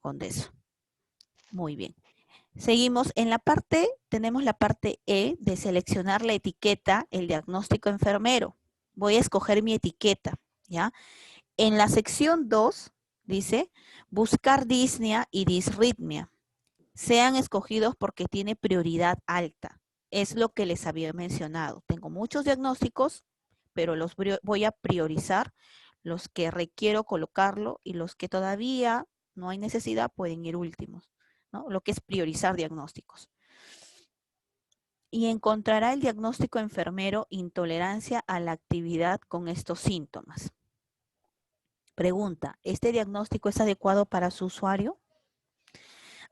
responde eso. Muy bien. Seguimos en la parte, tenemos la parte E de seleccionar la etiqueta, el diagnóstico enfermero. Voy a escoger mi etiqueta, ¿ya? En la sección 2 dice, buscar disnea y disritmia. Sean escogidos porque tiene prioridad alta. Es lo que les había mencionado. Tengo muchos diagnósticos, pero los voy a priorizar. Los que requiero colocarlo y los que todavía no hay necesidad pueden ir últimos, ¿no? Lo que es priorizar diagnósticos. Y encontrará el diagnóstico enfermero intolerancia a la actividad con estos síntomas. Pregunta, ¿este diagnóstico es adecuado para su usuario?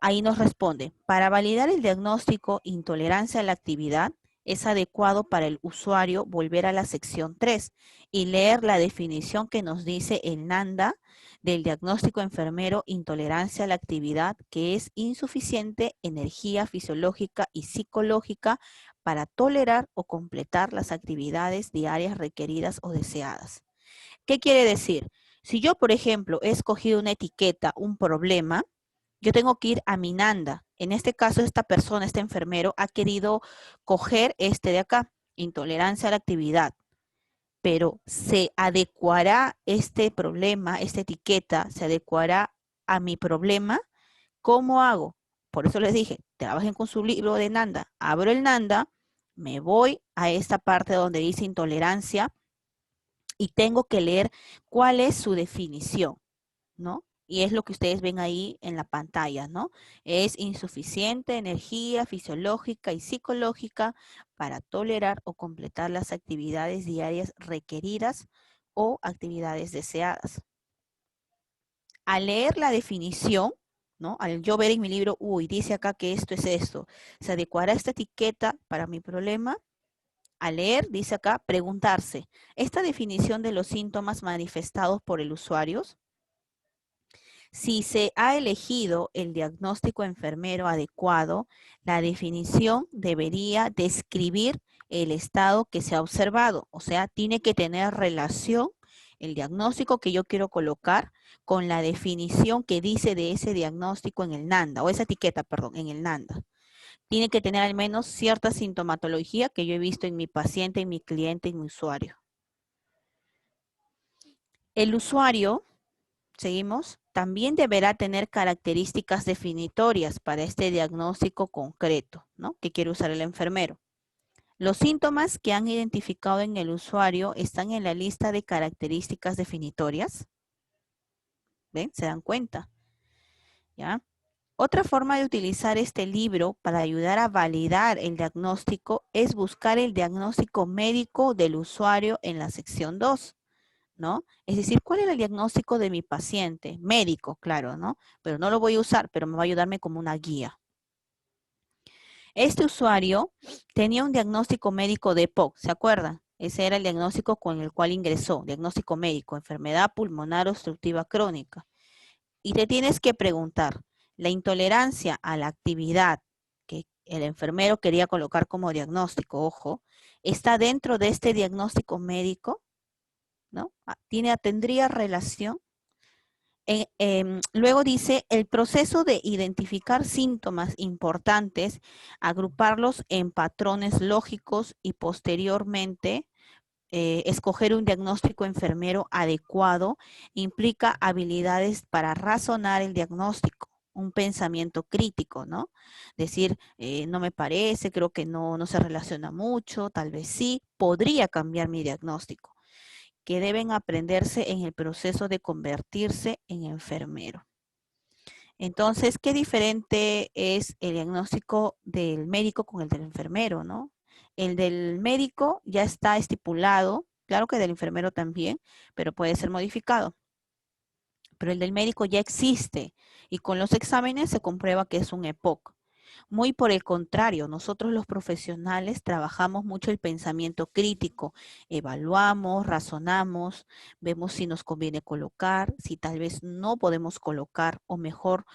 Ahí nos responde, para validar el diagnóstico intolerancia a la actividad, es adecuado para el usuario volver a la sección 3 y leer la definición que nos dice el NANDA del diagnóstico enfermero intolerancia a la actividad, que es insuficiente energía fisiológica y psicológica para tolerar o completar las actividades diarias requeridas o deseadas. ¿Qué quiere decir? Si yo, por ejemplo, he escogido una etiqueta, un problema, yo tengo que ir a mi NANDA. En este caso, esta persona, este enfermero, ha querido coger este de acá, intolerancia a la actividad. Pero ¿se adecuará este problema, esta etiqueta, se adecuará a mi problema? ¿Cómo hago? Por eso les dije, trabajen con su libro de NANDA. Abro el NANDA, me voy a esta parte donde dice intolerancia y tengo que leer cuál es su definición, ¿no? Y es lo que ustedes ven ahí en la pantalla, ¿no? Es insuficiente energía fisiológica y psicológica para tolerar o completar las actividades diarias requeridas o actividades deseadas. Al leer la definición, ¿no? Al yo ver en mi libro, uy, dice acá que esto es esto, ¿se adecuará esta etiqueta para mi problema? Al leer, dice acá, preguntarse, ¿esta definición de los síntomas manifestados por el usuario? Si se ha elegido el diagnóstico enfermero adecuado, la definición debería describir el estado que se ha observado. O sea, tiene que tener relación el diagnóstico que yo quiero colocar con la definición que dice de ese diagnóstico en el NANDA, o esa etiqueta, perdón, en el NANDA. Tiene que tener al menos cierta sintomatología que yo he visto en mi paciente, en mi cliente, en mi usuario. El usuario, seguimos, también deberá tener características definitorias para este diagnóstico concreto, ¿no? Que quiere usar el enfermero. Los síntomas que han identificado en el usuario están en la lista de características definitorias. ¿Ven? ¿Se dan cuenta? ¿Ya? Otra forma de utilizar este libro para ayudar a validar el diagnóstico es buscar el diagnóstico médico del usuario en la sección 2, ¿no? Es decir, ¿cuál era el diagnóstico de mi paciente? Médico, claro, ¿no? Pero no lo voy a usar, pero me va a ayudarme como una guía. Este usuario tenía un diagnóstico médico de EPOC, ¿se acuerdan? Ese era el diagnóstico con el cual ingresó, diagnóstico médico, enfermedad pulmonar obstructiva crónica. Y te tienes que preguntar, ¿la intolerancia a la actividad que el enfermero quería colocar como diagnóstico, ojo, está dentro de este diagnóstico médico? ¿No? ¿Tendría relación? Luego dice, el proceso de identificar síntomas importantes, agruparlos en patrones lógicos y posteriormente escoger un diagnóstico enfermero adecuado implica habilidades para razonar el diagnóstico, un pensamiento crítico, ¿no? Decir, no me parece, creo que no se relaciona mucho, tal vez sí, podría cambiar mi diagnóstico, que deben aprenderse en el proceso de convertirse en enfermero. Entonces, ¿qué diferente es el diagnóstico del médico con el del enfermero, no? El del médico ya está estipulado, claro que del enfermero también, pero puede ser modificado. Pero el del médico ya existe y con los exámenes se comprueba que es un EPOC. Muy por el contrario, nosotros los profesionales trabajamos mucho el pensamiento crítico, evaluamos, razonamos, vemos si nos conviene colocar, si tal vez no podemos colocar o mejor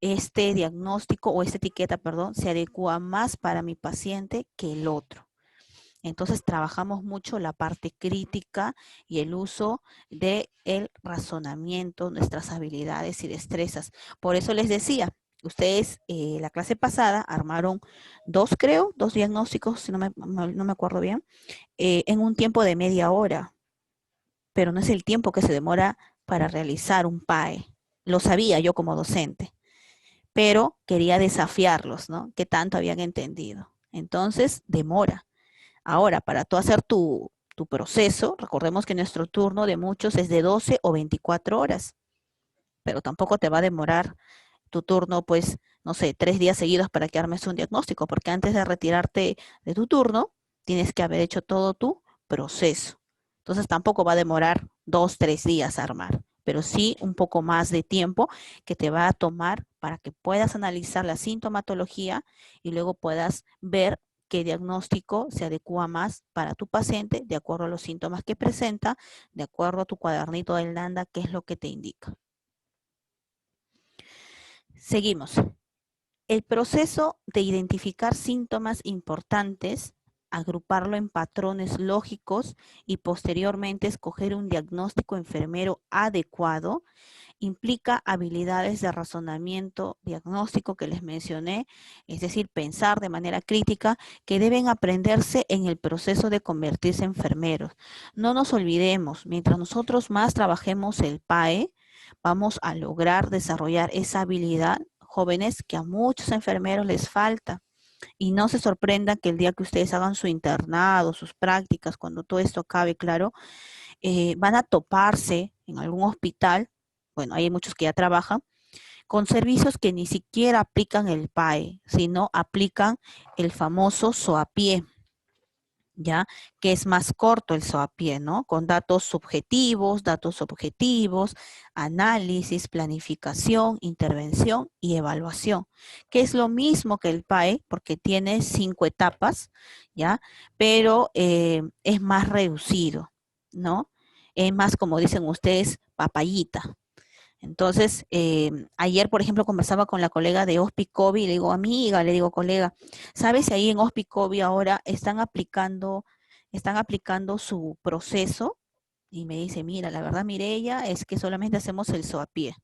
este diagnóstico o esta etiqueta, perdón, se adecua más para mi paciente que el otro. Entonces trabajamos mucho la parte crítica y el uso del razonamiento, nuestras habilidades y destrezas. Por eso les decía, ustedes la clase pasada armaron dos diagnósticos, si no me acuerdo bien, en un tiempo de media hora, pero no es el tiempo que se demora para realizar un PAE. Lo sabía yo como docente, pero quería desafiarlos, ¿no? ¿Qué tanto habían entendido? Entonces, demora. Ahora, para tú hacer tu proceso, recordemos que nuestro turno de muchos es de 12 o 24 horas, pero tampoco te va a demorar tu turno, pues, no sé, 3 días seguidos para que armes un diagnóstico, porque antes de retirarte de tu turno, tienes que haber hecho todo tu proceso. Entonces tampoco va a demorar 2, 3 días armar, pero sí un poco más de tiempo que te va a tomar para que puedas analizar la sintomatología y luego puedas ver qué diagnóstico se adecua más para tu paciente de acuerdo a los síntomas que presenta, de acuerdo a tu cuadernito del NANDA, qué es lo que te indica. Seguimos. El proceso de identificar síntomas importantes, agruparlo en patrones lógicos y posteriormente escoger un diagnóstico enfermero adecuado, implica habilidades de razonamiento diagnóstico que les mencioné, es decir, pensar de manera crítica, que deben aprenderse en el proceso de convertirse en enfermeros. No nos olvidemos, mientras nosotros más trabajemos el PAE, vamos a lograr desarrollar esa habilidad, jóvenes, que a muchos enfermeros les falta. Y no se sorprendan que el día que ustedes hagan su internado, sus prácticas, cuando todo esto acabe, claro, van a toparse en algún hospital, bueno, hay muchos que ya trabajan, con servicios que ni siquiera aplican el PAE, sino aplican el famoso SOAPIE, ¿ya? Que es más corto el SOAPIE, ¿no? Con datos subjetivos, datos objetivos, análisis, planificación, intervención y evaluación, que es lo mismo que el PAE, porque tiene 5 etapas, ¿ya? Pero es más reducido, ¿no? Es más, como dicen ustedes, papayita. Entonces, ayer, por ejemplo, conversaba con la colega de Hospicovi y le digo, amiga, le digo, colega, ¿sabes si ahí en Hospicovi ahora están aplicando su proceso? Y me dice, mira, la verdad, Mireya, es que solamente hacemos el SOAPIE,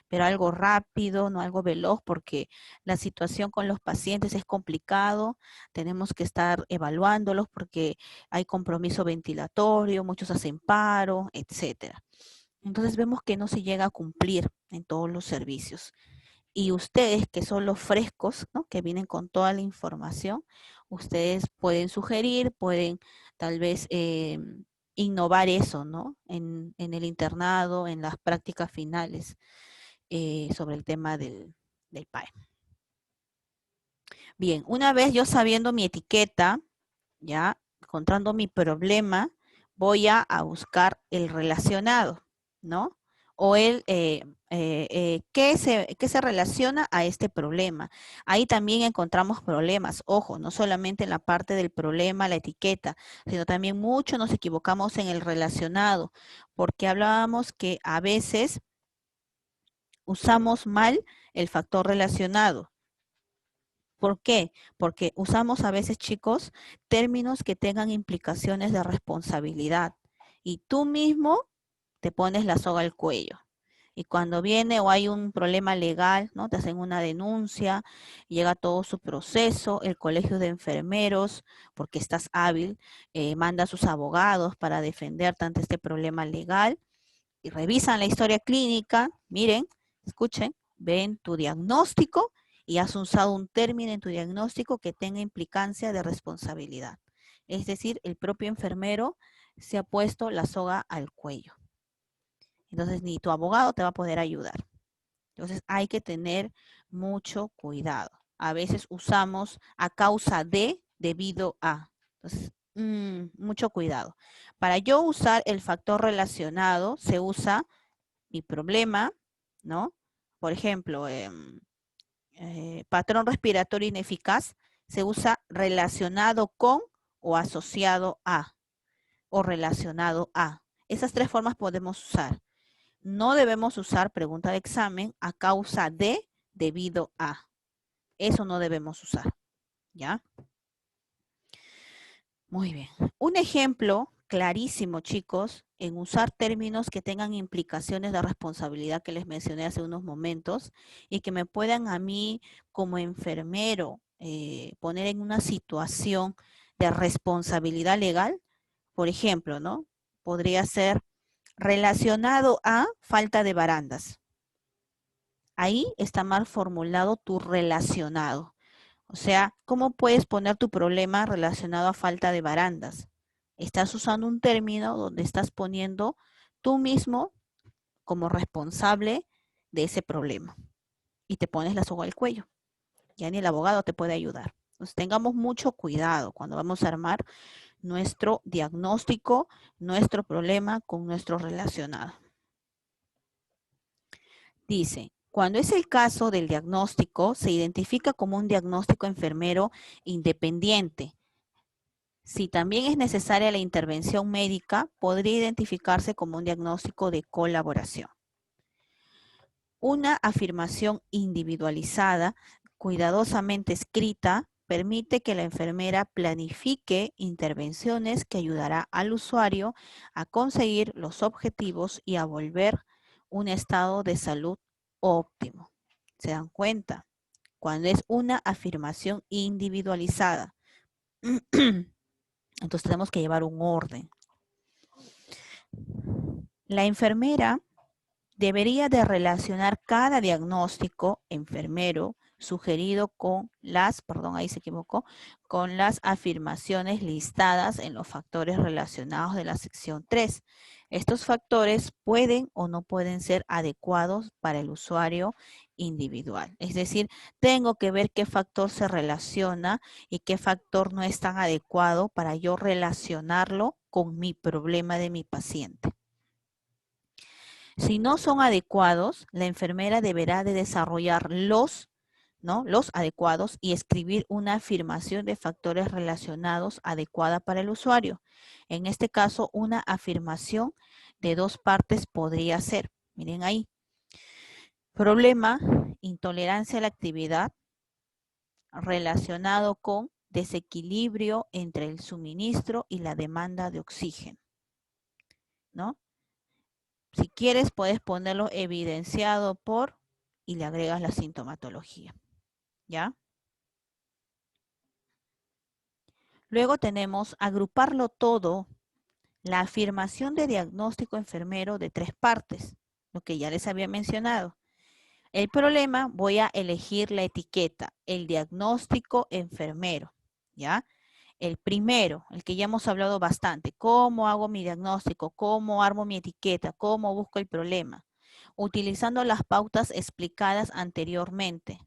pero algo rápido, no algo veloz, porque la situación con los pacientes es complicado, tenemos que estar evaluándolos porque hay compromiso ventilatorio, muchos hacen paro, etcétera. Entonces vemos que no se llega a cumplir en todos los servicios. Y ustedes, que son los frescos, ¿no? Que vienen con toda la información, ustedes pueden sugerir, pueden tal vez innovar eso, ¿no? En el internado, en las prácticas finales sobre el tema del PAE. Bien, una vez yo sabiendo mi etiqueta, ya encontrando mi problema, voy a buscar el relacionado, ¿no? O qué se relaciona a este problema. Ahí también encontramos problemas, ojo, no solamente en la parte del problema, la etiqueta, sino también mucho nos equivocamos en el relacionado, porque hablábamos que a veces usamos mal el factor relacionado. ¿Por qué? Porque usamos a veces, chicos, términos que tengan implicaciones de responsabilidad y tú mismo te pones la soga al cuello. Y cuando viene o hay un problema legal, ¿no? Te hacen una denuncia, llega todo su proceso, el colegio de enfermeros, porque estás hábil, manda a sus abogados para defenderte ante este problema legal y revisan la historia clínica, miren, escuchen, ven tu diagnóstico y has usado un término en tu diagnóstico que tenga implicancia de responsabilidad. Es decir, el propio enfermero se ha puesto la soga al cuello. Entonces, ni tu abogado te va a poder ayudar. Entonces, hay que tener mucho cuidado. A veces usamos a causa de, debido a. Entonces, mucho cuidado. Para yo usar el factor relacionado, se usa mi problema, ¿no? Por ejemplo, patrón respiratorio ineficaz se usa relacionado con o asociado a o relacionado a. Esas 3 formas podemos usar. No debemos usar pregunta de examen a causa de, debido a. Eso no debemos usar, ¿ya? Muy bien. Un ejemplo clarísimo, chicos, en usar términos que tengan implicaciones de responsabilidad que les mencioné hace unos momentos y que me puedan a mí como enfermero poner en una situación de responsabilidad legal. Por ejemplo, ¿no? Podría ser relacionado a falta de barandas. Ahí está mal formulado tu relacionado. O sea, ¿cómo puedes poner tu problema relacionado a falta de barandas? Estás usando un término donde estás poniendo tú mismo como responsable de ese problema y te pones la soga al cuello. Ya ni el abogado te puede ayudar. Entonces tengamos mucho cuidado cuando vamos a armar nuestro diagnóstico, nuestro problema con nuestro relacionado. Dice, cuando es el caso del diagnóstico, se identifica como un diagnóstico enfermero independiente. Si también es necesaria la intervención médica, podría identificarse como un diagnóstico de colaboración. Una afirmación individualizada, cuidadosamente escrita, permite que la enfermera planifique intervenciones que ayudará al usuario a conseguir los objetivos y a volver un estado de salud óptimo. ¿Se dan cuenta? Cuando es una afirmación individualizada. Entonces tenemos que llevar un orden. La enfermera debería de relacionar cada diagnóstico enfermero sugerido con las, perdón, ahí se equivocó, con las afirmaciones listadas en los factores relacionados de la sección 3. Estos factores pueden o no pueden ser adecuados para el usuario individual. Es decir, tengo que ver qué factor se relaciona y qué factor no es tan adecuado para yo relacionarlo con mi problema de mi paciente. Si no son adecuados, la enfermera deberá de desarrollar los adecuados y escribir una afirmación de factores relacionados adecuada para el usuario. En este caso, una afirmación de 2 partes podría ser, miren ahí, problema, intolerancia a la actividad relacionado con desequilibrio entre el suministro y la demanda de oxígeno, ¿no? Si quieres, puedes ponerlo evidenciado por y le agregas la sintomatología, ¿ya? Luego tenemos agruparlo todo, la afirmación de diagnóstico enfermero de 3 partes, lo que ya les había mencionado. El problema, voy a elegir la etiqueta, el diagnóstico enfermero, ¿ya? El primero, el que ya hemos hablado bastante, cómo hago mi diagnóstico, cómo armo mi etiqueta, cómo busco el problema, utilizando las pautas explicadas anteriormente.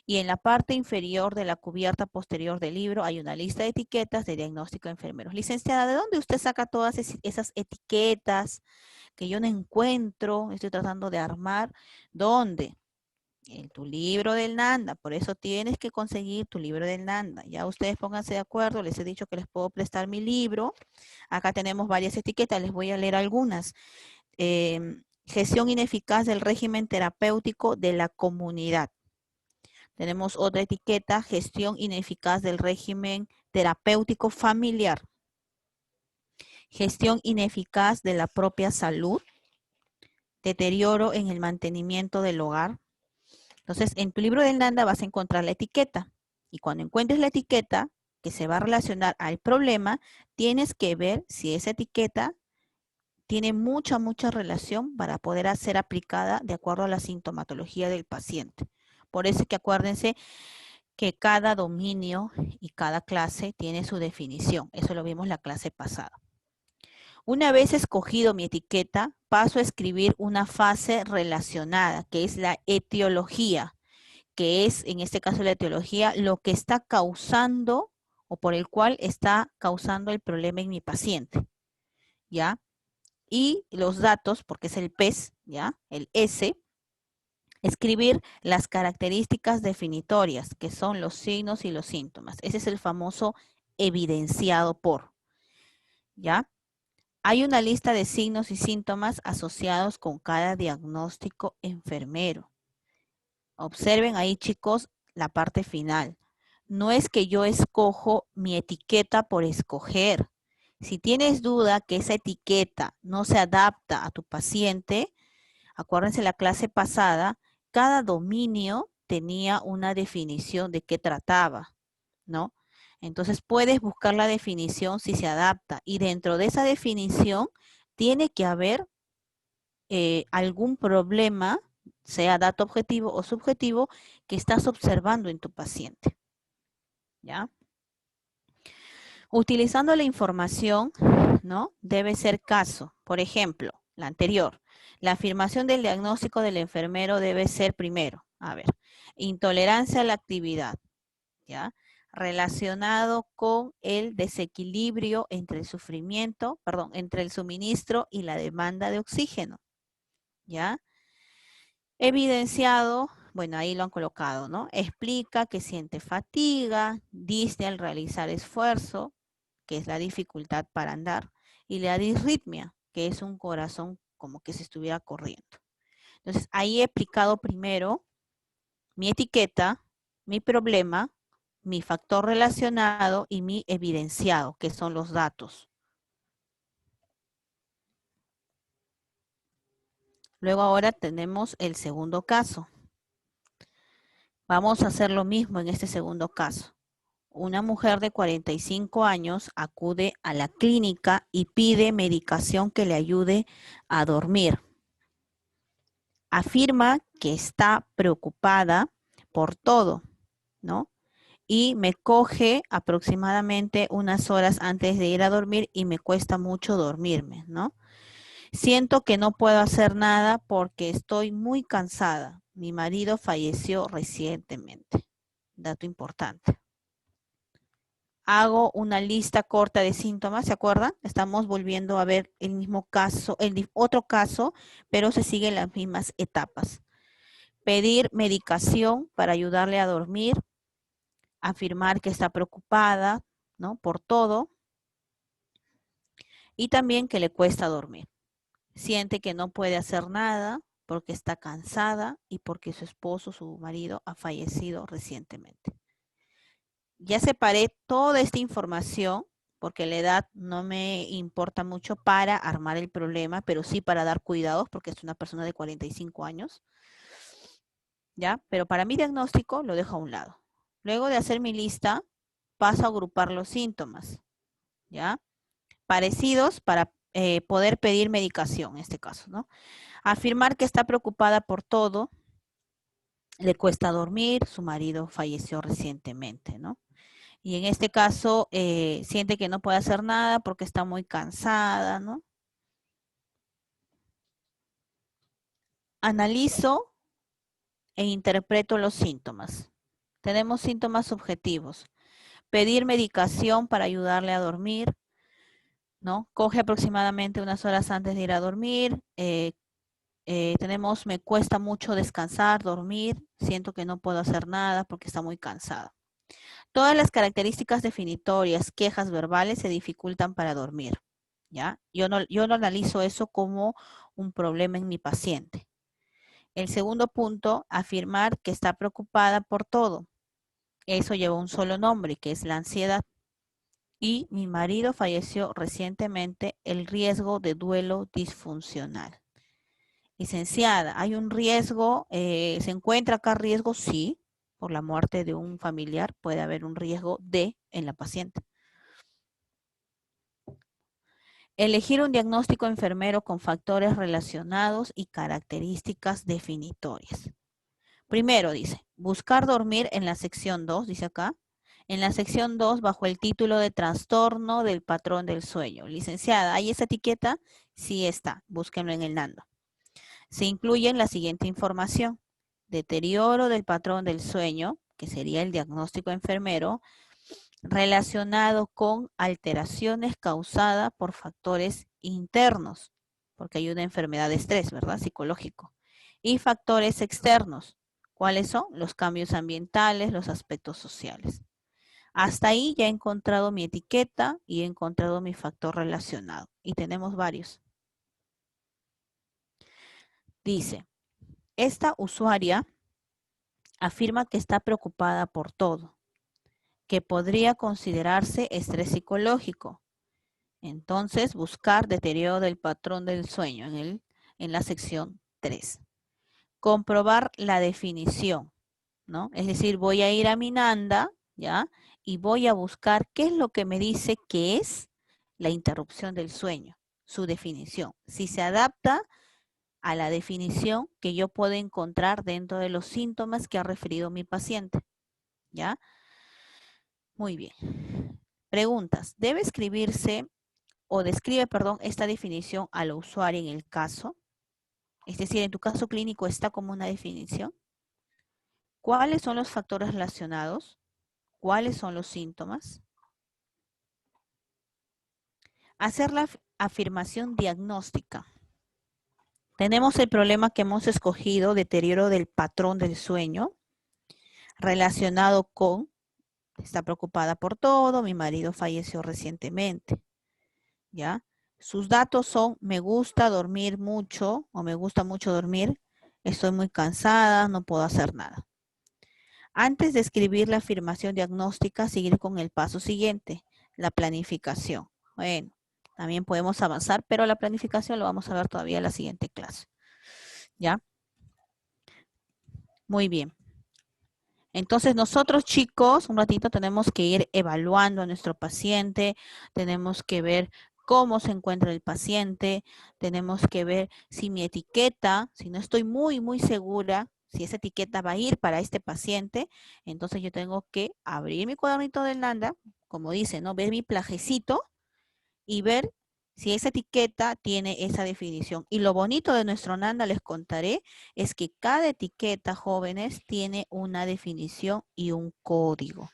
Y en la parte inferior de la cubierta posterior del libro hay una lista de etiquetas de diagnóstico de enfermeros. Licenciada, ¿de dónde usted saca todas esas etiquetas que yo no encuentro? Estoy tratando de armar. ¿Dónde? En tu libro del NANDA, por eso tienes que conseguir tu libro del NANDA. Ya ustedes pónganse de acuerdo, les he dicho que les puedo prestar mi libro. Acá tenemos varias etiquetas, les voy a leer algunas. Gestión ineficaz del régimen terapéutico de la comunidad. Tenemos otra etiqueta, gestión ineficaz del régimen terapéutico familiar. Gestión ineficaz de la propia salud. Deterioro en el mantenimiento del hogar. Entonces, en tu libro del NANDA vas a encontrar la etiqueta. Y cuando encuentres la etiqueta que se va a relacionar al problema, tienes que ver si esa etiqueta tiene mucha relación para poder ser aplicada de acuerdo a la sintomatología del paciente. Por eso es que acuérdense que cada dominio y cada clase tiene su definición. Eso lo vimos la clase pasada. Una vez escogido mi etiqueta, paso a escribir una fase relacionada, que es la etiología, que es, en este caso la etiología, lo que está causando o por el cual está causando el problema en mi paciente, ¿ya? Y los datos, porque es el PES, ¿ya? El S, escribir las características definitorias, que son los signos y los síntomas. Ese es el famoso evidenciado por, ¿ya? Hay una lista de signos y síntomas asociados con cada diagnóstico enfermero. Observen ahí, chicos, la parte final. no es que yo escojo mi etiqueta por escoger. Si tienes duda que esa etiqueta no se adapta a tu paciente, acuérdense la clase pasada, cada dominio tenía una definición de qué trataba, ¿no? Entonces puedes buscar la definición si se adapta y dentro de esa definición tiene que haber algún problema, sea dato objetivo o subjetivo, que estás observando en tu paciente, ¿ya? Utilizando la información, ¿no? Debe ser caso. Por ejemplo, la anterior. La afirmación del diagnóstico del enfermero debe ser primero. A ver, intolerancia a la actividad, ¿ya? Relacionado con el desequilibrio entre el sufrimiento, perdón, entre el suministro y la demanda de oxígeno, ¿ya? Evidenciado, bueno, ahí lo han colocado, ¿no? Explica que siente fatiga, dice al realizar esfuerzo, que es la dificultad para andar, y la disritmia, que es un corazón como que se estuviera corriendo. Entonces, ahí he explicado primero mi etiqueta, mi problema, mi factor relacionado y mi evidenciado, que son los datos. Luego ahora tenemos el segundo caso. Vamos a hacer lo mismo en este segundo caso. Una mujer de 45 años acude a la clínica y pide medicación que le ayude a dormir. Afirma que está preocupada por todo, ¿no? Y me coge aproximadamente unas horas antes de ir a dormir y me cuesta mucho dormirme, ¿no? Siento que no puedo hacer nada porque estoy muy cansada. Mi marido falleció recientemente. Dato importante. Hago una lista corta de síntomas, ¿se acuerdan? Estamos volviendo a ver el mismo caso, otro caso, pero se siguen las mismas etapas. Pedir medicación para ayudarle a dormir, afirmar que está preocupada, ¿no? Por todo y también que le cuesta dormir. Siente que no puede hacer nada porque está cansada y porque su esposo, su marido, ha fallecido recientemente. Ya separé toda esta información porque la edad no me importa mucho para armar el problema, pero sí para dar cuidados porque es una persona de 45 años, ¿ya? Pero para mi diagnóstico lo dejo a un lado. Luego de hacer mi lista, paso a agrupar los síntomas, ¿ya? Parecidos para poder pedir medicación en este caso, ¿no? Afirmar que está preocupada por todo, le cuesta dormir, su marido falleció recientemente, ¿no? Y en este caso siente que no puede hacer nada porque está muy cansada, ¿no? Analizo e interpreto los síntomas. Tenemos síntomas objetivos. Pedir medicación para ayudarle a dormir, ¿no? Coge aproximadamente unas horas antes de ir a dormir. Tenemos, me cuesta mucho descansar, dormir. Siento que no puedo hacer nada porque está muy cansada. Todas las características definitorias, quejas verbales se dificultan para dormir, ¿ya? Yo no analizo eso como un problema en mi paciente. El segundo punto, afirmar que está preocupada por todo. Eso lleva un solo nombre, que es la ansiedad. Y mi marido falleció recientemente, el riesgo de duelo disfuncional. Licenciada, ¿hay un riesgo? ¿Se encuentra acá riesgo? Sí, por la muerte de un familiar puede haber un riesgo en la paciente. Elegir un diagnóstico enfermero con factores relacionados y características definitorias. Primero dice, buscar dormir en la sección 2, dice acá. En la sección 2, bajo el título de trastorno del patrón del sueño. Licenciada, ¿hay esa etiqueta? Sí está, búsquenlo en el Nando. Se incluye la siguiente información. Deterioro del patrón del sueño, que sería el diagnóstico enfermero, relacionado con alteraciones causadas por factores internos, porque hay una enfermedad de estrés, ¿verdad? Psicológico. Y factores externos. ¿Cuáles son? Los cambios ambientales, los aspectos sociales. Hasta ahí ya he encontrado mi etiqueta y he encontrado mi factor relacionado. Y tenemos varios. Dice, esta usuaria afirma que está preocupada por todo. que podría considerarse estrés psicológico. Entonces, buscar deterioro del patrón del sueño en la sección 3. Comprobar la definición, ¿no? Es decir, voy a ir a mi Nanda, ¿ya? Y voy a buscar qué es lo que me dice que es la interrupción del sueño, su definición. Si se adapta a la definición que yo puedo encontrar dentro de los síntomas que ha referido mi paciente, ¿ya? Muy bien. Preguntas. ¿Debe escribirse o describe, perdón, esta definición al usuario en el caso? Es decir, en tu caso clínico está como una definición. ¿Cuáles son los factores relacionados? ¿Cuáles son los síntomas? Hacer la afirmación diagnóstica. Tenemos el problema que hemos escogido, deterioro del patrón del sueño, relacionado con, está preocupada por todo, mi marido falleció recientemente, ¿ya? Sus datos son, me gusta dormir mucho o me gusta mucho dormir, estoy muy cansada, no puedo hacer nada. Antes de escribir la afirmación diagnóstica, seguir con el paso siguiente, la planificación. Bueno, también podemos avanzar, pero la planificación lo vamos a ver todavía en la siguiente clase. ¿Ya? Muy bien. Entonces nosotros chicos, un ratito tenemos que ir evaluando a nuestro paciente, tenemos que ver cómo se encuentra el paciente, tenemos que ver si mi etiqueta, si no estoy muy segura, si esa etiqueta va a ir para este paciente, entonces yo tengo que abrir mi cuadernito del Nanda, como dice, ¿no? Ver mi plajecito y ver si esa etiqueta tiene esa definición. Y lo bonito de nuestro Nanda, les contaré, es que cada etiqueta, jóvenes, tiene una definición y un código.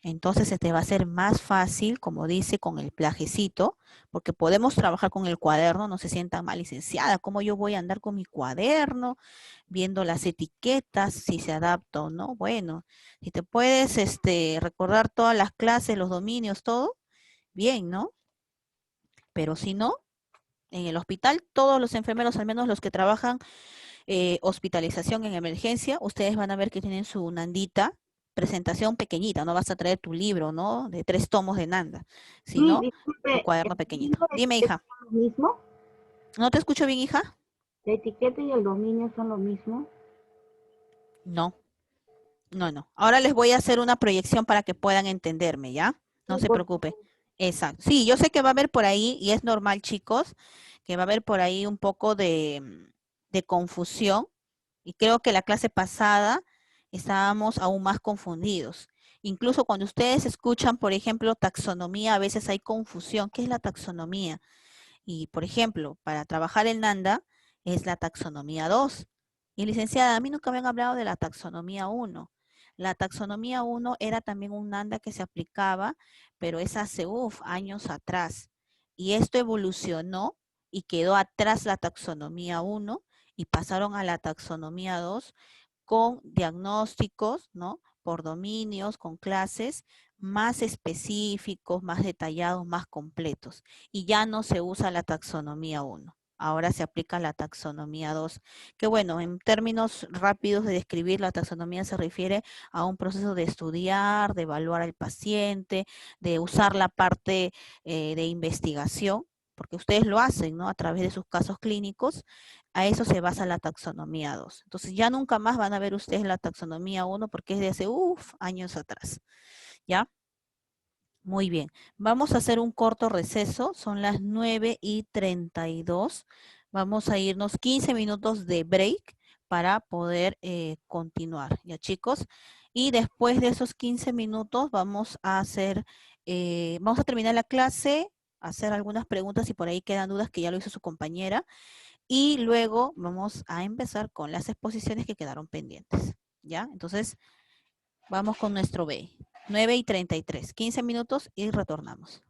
Entonces se te va a hacer más fácil, como dice, con el plajecito, porque podemos trabajar con el cuaderno, no se sientan mal, licenciada, ¿cómo yo voy a andar con mi cuaderno, viendo las etiquetas, si se adapta o no? Bueno, si te puedes recordar todas las clases, los dominios, todo, bien, ¿no? Pero si no, en el hospital, todos los enfermeros, al menos los que trabajan hospitalización en emergencia, ustedes van a ver que tienen su Nandita, presentación pequeñita, no vas a traer tu libro, ¿no? De 3 tomos de Nanda, Sí, sino tu disculpe, cuaderno ¿el pequeñito. dominio y la Dime, etiqueta hija. son lo mismo? ¿No te escucho bien, hija? ¿La etiqueta y el dominio son lo mismo? No, no. Ahora les voy a hacer una proyección para que puedan entenderme, ¿ya? No Sí, se por preocupe. Exacto. Sí, yo sé que va a haber por ahí, y es normal, chicos, que va a haber por ahí un poco de confusión. Y creo que la clase pasada estábamos aún más confundidos. Incluso cuando ustedes escuchan, por ejemplo, taxonomía, a veces hay confusión. ¿Qué es la taxonomía? Y, por ejemplo, para trabajar el NANDA es la taxonomía 2. Y licenciada, a mí nunca me han hablado de la taxonomía 1. La taxonomía 1 era también un NANDA que se aplicaba, pero es hace, años atrás. Y esto evolucionó y quedó atrás la taxonomía 1 y pasaron a la taxonomía 2 con diagnósticos, ¿no? Por dominios, con clases más específicos, más detallados, más completos. Y ya no se usa la taxonomía 1. Ahora se aplica la taxonomía 2, que bueno, en términos rápidos de describir, la taxonomía se refiere a un proceso de estudiar, de evaluar al paciente, de usar la parte de investigación, porque ustedes lo hacen, ¿no? A través de sus casos clínicos, a eso se basa la taxonomía 2. Entonces ya nunca más van a ver ustedes la taxonomía 1 porque es de hace, años atrás. ¿Ya? Muy bien. Vamos a hacer un corto receso. Son las 9:32. Vamos a irnos 15 minutos de break para poder continuar. ¿Ya, chicos? Y después de esos 15 minutos vamos a hacer, vamos a terminar la clase, hacer algunas preguntas si por ahí quedan dudas que ya lo hizo su compañera. Y luego vamos a empezar con las exposiciones que quedaron pendientes. ¿Ya? Entonces, vamos con nuestro B. 9:33. 15 minutos y retornamos.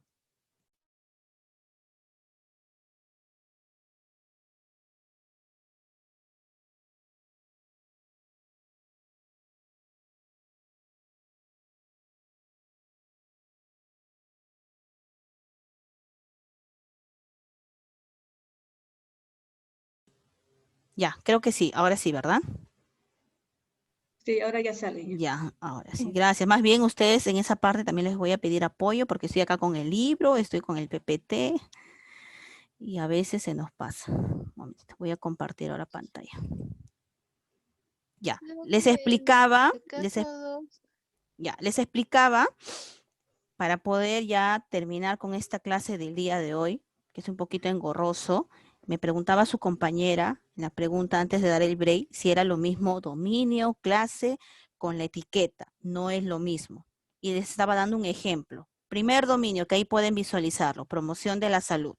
Ya, creo que sí. Ahora sí, ¿verdad? Sí, ahora ya sale. Ya, ahora sí, gracias. Más bien ustedes en esa parte también les voy a pedir apoyo porque estoy acá con el libro, estoy con el PPT y a veces se nos pasa. Un momentito, voy a compartir ahora pantalla. Ya, les explicaba, les explicaba para poder ya terminar con esta clase del día de hoy, que es un poquito engorroso. Me preguntaba su compañera en la pregunta antes de dar el break si era lo mismo dominio, clase con la etiqueta. No es lo mismo. Y les estaba dando un ejemplo. Primer dominio, que ahí pueden visualizarlo, promoción de la salud.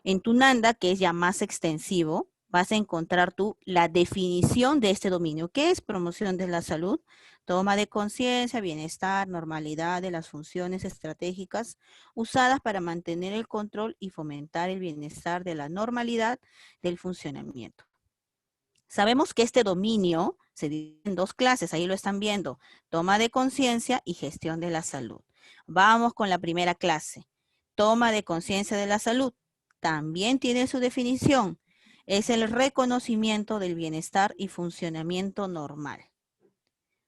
En tu Nanda, que es ya más extensivo, vas a encontrar tú la definición de este dominio. ¿Qué es promoción de la salud? Toma de conciencia, bienestar, normalidad de las funciones estratégicas usadas para mantener el control y fomentar el bienestar de la normalidad del funcionamiento. Sabemos que este dominio se divide en dos clases, ahí lo están viendo, toma de conciencia y gestión de la salud. Vamos con la primera clase, toma de conciencia de la salud. También tiene su definición, es el reconocimiento del bienestar y funcionamiento normal.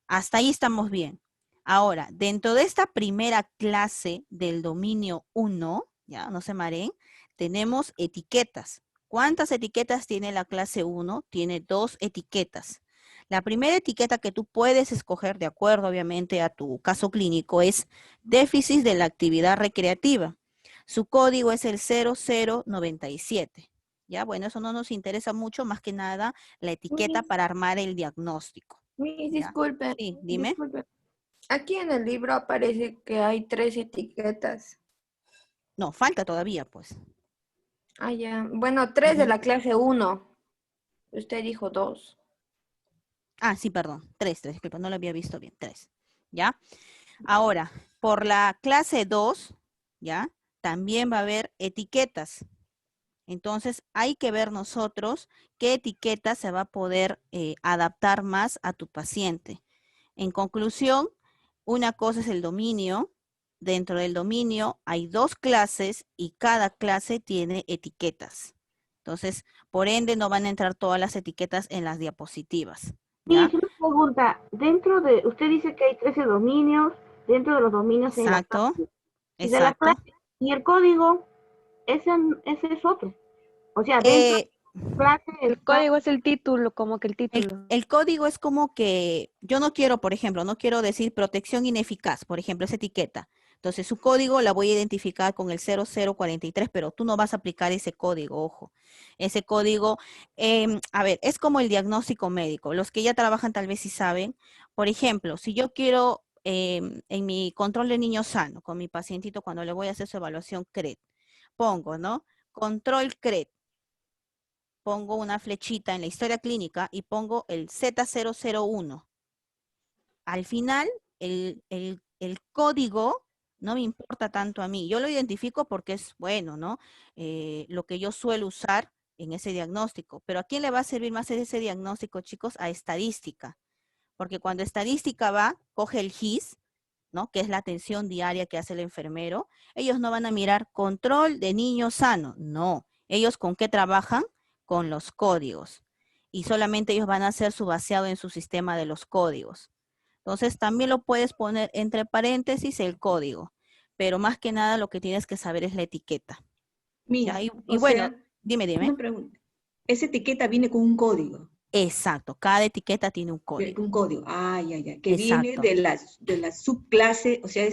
Hasta ahí estamos bien. Ahora, dentro de esta primera clase del dominio 1, ya no se mareen, tenemos etiquetas. ¿Cuántas etiquetas tiene la clase 1? Tiene 2 etiquetas. La primera etiqueta que tú puedes escoger de acuerdo, obviamente, a tu caso clínico es déficit de la actividad recreativa. Su código es el 0097. Ya, bueno, eso no nos interesa mucho, más que nada la etiqueta para armar el diagnóstico. Disculpe, Sí, dime. disculpe. Aquí en el libro aparece que hay 3 etiquetas. No, falta todavía, pues. Ah, ya. Bueno, 3 de la clase 1. Usted dijo 2. Ah, sí, perdón. 3, disculpa, no lo había visto bien. 3. ¿Ya? Ahora, por la clase 2, ¿ya? También va a haber etiquetas. Entonces, hay que ver nosotros qué etiqueta se va a poder adaptar más a tu paciente. En conclusión, una cosa es el dominio. Dentro del dominio hay 2 clases y cada clase tiene etiquetas. Entonces, por ende, no van a entrar todas las etiquetas en las diapositivas. ¿Ya? Miss, una pregunta. Usted dice que hay 13 dominios, dentro de los dominios hay la Exacto, clase. Y de la exacto. clase, y el código, ese es otro. O sea, dentro de la clase El código es el título, como que el título. El código es como que yo no quiero, por ejemplo, no quiero decir protección ineficaz, por ejemplo, esa etiqueta. Entonces, su código la voy a identificar con el 0043, pero tú no vas a aplicar ese código, ojo. Ese código, a ver, es como el diagnóstico médico. Los que ya trabajan tal vez sí saben. Por ejemplo, si yo quiero en mi control de niño sano, con mi pacientito, cuando le voy a hacer su evaluación CRED, pongo, ¿no? Control CRED. Pongo una flechita en la historia clínica y pongo el Z001. Al final, el código no me importa tanto a mí. Yo lo identifico porque es bueno, ¿no? Lo que yo suelo usar en ese diagnóstico. Pero ¿a quién le va a servir más ese diagnóstico, chicos? A estadística. Porque cuando estadística va, coge el GIS, ¿no? Que es la atención diaria que hace el enfermero. Ellos no van a mirar control de niño sano. No. Ellos ¿con qué trabajan? Con los códigos. Y solamente ellos van a hacer su vaciado en su sistema de los códigos. Entonces también lo puedes poner entre paréntesis el código, pero más que nada lo que tienes que saber es la etiqueta. ¿Ya? Y bueno, dime. Una pregunta. Esa etiqueta viene con un código. Exacto, cada etiqueta tiene un código. Un código, ya. Que Exacto. viene de la subclase, o sea,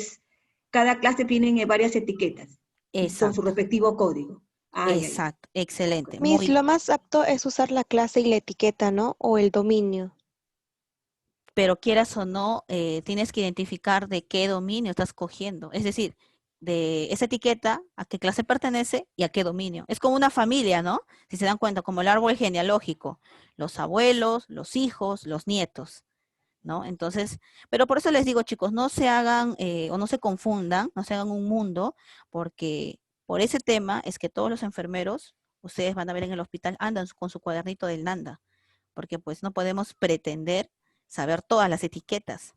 cada clase tiene varias etiquetas. Con su respectivo código. Exacto, excelente. Miss, lo más apto es usar la clase y la etiqueta, ¿no? O el dominio. Pero quieras o no, tienes que identificar de qué dominio estás cogiendo. Es decir, de esa etiqueta, a qué clase pertenece y a qué dominio. Es como una familia, ¿no? Si se dan cuenta, como el árbol genealógico. Los abuelos, los hijos, los nietos, ¿no? Entonces, pero por eso les digo, chicos, no se hagan o no se confundan, no se hagan un mundo, porque por ese tema es que todos los enfermeros, ustedes van a ver en el hospital, andan con su cuadernito del Nanda, porque pues no podemos pretender saber todas las etiquetas,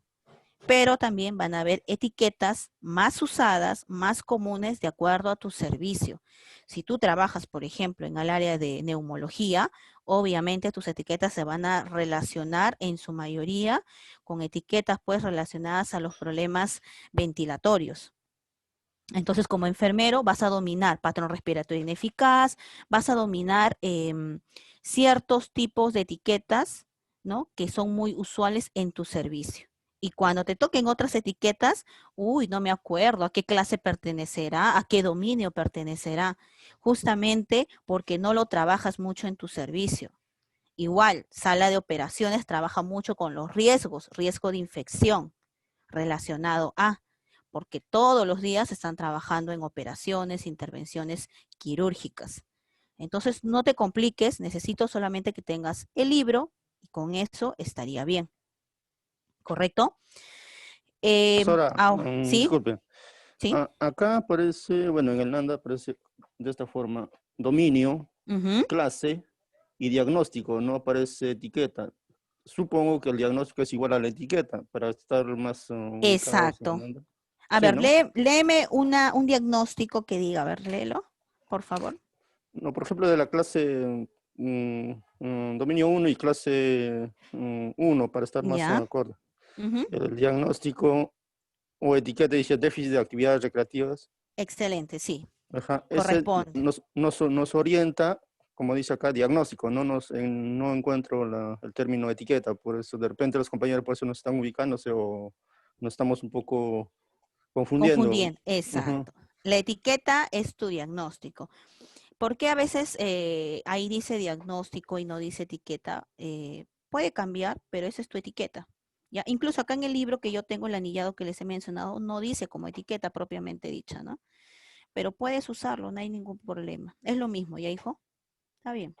pero también van a haber etiquetas más usadas, más comunes de acuerdo a tu servicio. Si tú trabajas, por ejemplo, en el área de neumología, Obviamente tus etiquetas se van a relacionar en su mayoría con etiquetas pues relacionadas a los problemas ventilatorios. Entonces, como enfermero vas a dominar patrón respiratorio ineficaz, vas a dominar ciertos tipos de etiquetas, ¿no? Que son muy usuales en tu servicio. Y cuando te toquen otras etiquetas, uy, no me acuerdo a qué clase pertenecerá, a qué dominio pertenecerá, justamente porque no lo trabajas mucho en tu servicio. Igual, sala de operaciones trabaja mucho con los riesgos, riesgo de infección relacionado a, porque todos los días están trabajando en operaciones, intervenciones quirúrgicas. Entonces, no te compliques, necesito solamente que tengas el libro y con eso estaría bien. ¿Correcto? Profesora, ¿Sí? disculpe. ¿Sí? Acá aparece, bueno, en el NANDA aparece de esta forma, dominio, clase y diagnóstico, no aparece etiqueta. Supongo que el diagnóstico es igual a la etiqueta, para estar más ubicados en Exacto. el NANDA. A Sí, ver, ¿no? léeme un diagnóstico que diga, a ver, léelo, por favor. No, por ejemplo, de la clase dominio 1 y clase 1, para estar más Ya. acorde. El diagnóstico o etiqueta dice déficit de actividades recreativas. Excelente, sí. Ajá. Ese Corresponde. nos orienta, como dice acá, diagnóstico, no encuentro el término etiqueta, por eso de repente los compañeros por eso nos están ubicándose o nos estamos un poco confundiendo. Confundiendo, exacto. La etiqueta es tu diagnóstico. ¿Por qué a veces ahí dice diagnóstico y no dice etiqueta? Puede cambiar, pero esa es tu etiqueta. ¿Ya? Incluso acá en el libro que yo tengo, el anillado que les he mencionado, no dice como etiqueta propiamente dicha, ¿no? Pero puedes usarlo, no hay ningún problema. Es lo mismo, ¿ya, hijo? Está bien.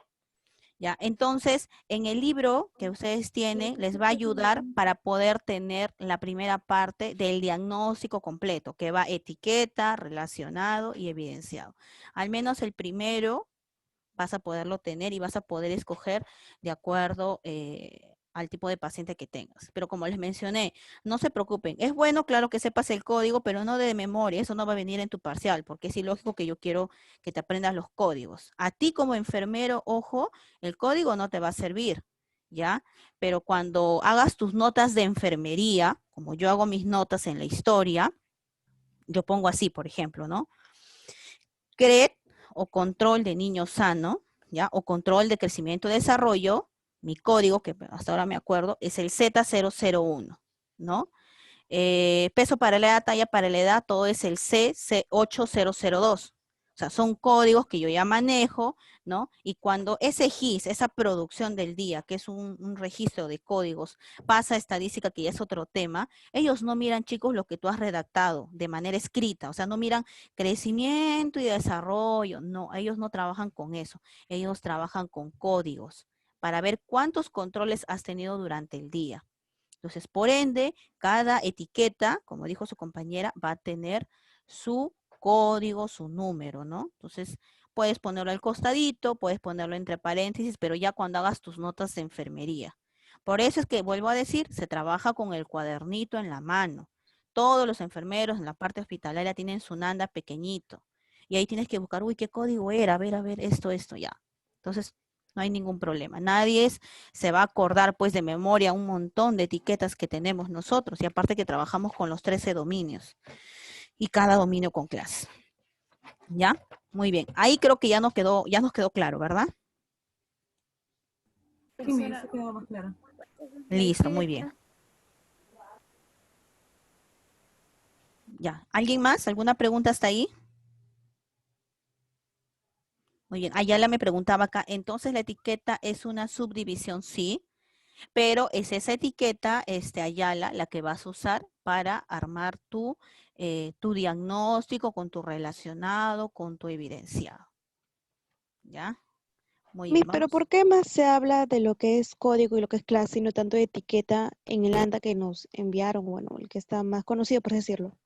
¿Ya? Entonces, en el libro que ustedes tienen, les va a ayudar para poder tener la primera parte del diagnóstico completo, que va etiqueta, relacionado y evidenciado. Al menos el primero vas a poderlo tener y vas a poder escoger de acuerdo al tipo de paciente que tengas. Pero como les mencioné, no se preocupen. Es bueno, claro, que sepas el código, pero no de memoria. Eso no va a venir en tu parcial, porque es ilógico que yo quiero que te aprendas los códigos. A ti como enfermero, ojo, el código no te va a servir, ¿ya? Pero cuando hagas tus notas de enfermería, como yo hago mis notas en la historia, yo pongo así, por ejemplo, ¿no? CRED o control de niño sano, ¿ya? O control de crecimiento y desarrollo, mi código, que hasta ahora me acuerdo, es el Z001, ¿no? Peso para la edad, talla para la edad, todo es el C8002. O sea, son códigos que yo ya manejo, ¿no? Y cuando ese GIS, esa producción del día, que es un registro de códigos, pasa a estadística, que ya es otro tema, ellos no miran, chicos, lo que tú has redactado de manera escrita, o sea, no miran crecimiento y desarrollo, no, ellos no trabajan con eso, ellos trabajan con códigos para ver cuántos controles has tenido durante el día. Entonces, por ende, cada etiqueta, como dijo su compañera, va a tener su código, su número, ¿no? Entonces, puedes ponerlo al costadito, puedes ponerlo entre paréntesis, pero ya cuando hagas tus notas de enfermería. Por eso es que, vuelvo a decir, se trabaja con el cuadernito en la mano. Todos los enfermeros en la parte hospitalaria tienen su nanda pequeñito. Y ahí tienes que buscar, uy, ¿qué código era? A ver, esto, ya. Entonces, no hay ningún problema. Nadie se va a acordar pues de memoria un montón de etiquetas que tenemos nosotros, y aparte que trabajamos con los 13 dominios y cada dominio con clase. ¿Ya? Muy bien. Ahí creo que ya nos quedó claro, ¿verdad? Sí, me quedó más claro. Listo, muy bien. Ya. ¿Alguien más? ¿Alguna pregunta hasta ahí? Muy bien. Ayala me preguntaba acá, entonces la etiqueta es una subdivisión, sí, pero es esa etiqueta, Ayala, la que vas a usar para armar tu diagnóstico con tu relacionado, con tu evidenciado. ¿Ya? Muy bien, Pero vamos. ¿por qué más se habla de lo que es código y lo que es clase y no tanto de etiqueta en el ANDA que nos enviaron? Bueno, el que está más conocido, por decirlo.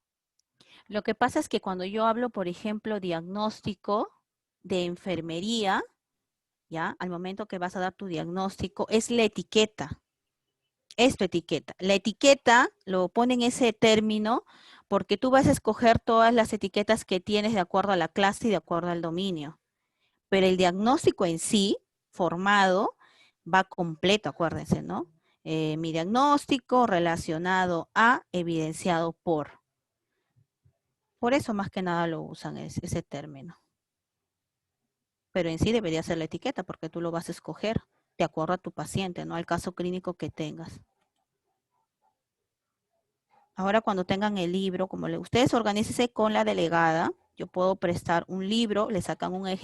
Lo que pasa es que cuando yo hablo, por ejemplo, diagnóstico de enfermería, ¿ya? Al momento que vas a dar tu diagnóstico, es la etiqueta. Es tu etiqueta. La etiqueta lo ponen ese término porque tú vas a escoger todas las etiquetas que tienes de acuerdo a la clase y de acuerdo al dominio. Pero el diagnóstico en sí formado va completo, acuérdense, ¿no? Mi diagnóstico relacionado a, evidenciado por. Por eso más que nada lo usan ese término. Pero en sí debería ser la etiqueta porque tú lo vas a escoger de acuerdo a tu paciente, ¿no? Al caso clínico que tengas. Ahora cuando tengan el libro, como ustedes organícense con la delegada, yo puedo prestar un libro, le sacan un